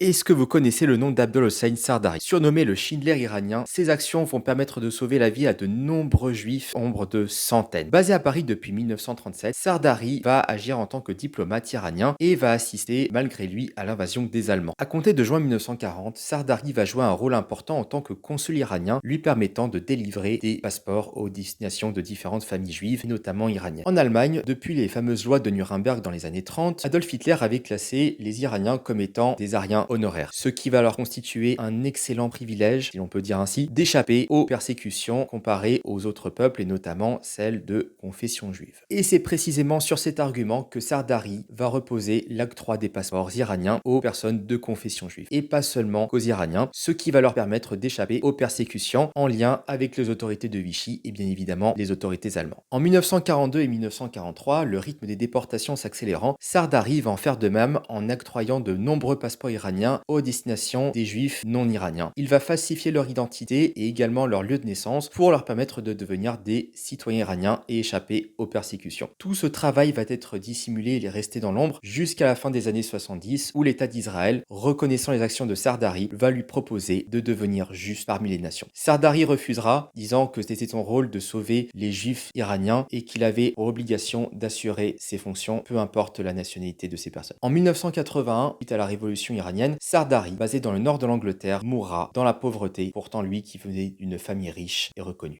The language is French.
Est-ce que vous connaissez le nom d'Abdol Hossein Sardari? Surnommé le Schindler iranien, ses actions vont permettre de sauver la vie à de nombreux juifs, nombre de centaines. Basé à Paris depuis 1937, Sardari va agir en tant que diplomate iranien et va assister malgré lui à l'invasion des Allemands. À compter de juin 1940, Sardari va jouer un rôle important en tant que consul iranien, lui permettant de délivrer des passeports aux destinations de différentes familles juives, notamment iraniennes. En Allemagne, depuis les fameuses lois de Nuremberg dans les années 30, Adolf Hitler avait classé les Iraniens comme étant des Ariens honoraires, ce qui va leur constituer un excellent privilège, si l'on peut dire ainsi, d'échapper aux persécutions comparées aux autres peuples et notamment celles de confession juive. Et c'est précisément sur cet argument que Sardari va reposer l'octroi des passeports iraniens aux personnes de confession juive, et pas seulement qu'aux Iraniens, ce qui va leur permettre d'échapper aux persécutions en lien avec les autorités de Vichy et bien évidemment les autorités allemandes. En 1942 et 1943, le rythme des déportations s'accélérant, Sardari va en faire de même en octroyant de nombreux passeports iraniens aux destinations des juifs non iraniens. Il va falsifier leur identité et également leur lieu de naissance pour leur permettre de devenir des citoyens iraniens et échapper aux persécutions. Tout ce travail va être dissimulé et resté dans l'ombre jusqu'à la fin des années 70 où l'État d'Israël, reconnaissant les actions de Sardari, va lui proposer de devenir juste parmi les nations. Sardari refusera, disant que c'était son rôle de sauver les juifs iraniens et qu'il avait pour obligation d'assurer ses fonctions, peu importe la nationalité de ces personnes. En 1981, suite à la révolution iranienne, Sardari, basé dans le nord de l'Angleterre, mourra dans la pauvreté, pourtant lui qui venait d'une famille riche et reconnue.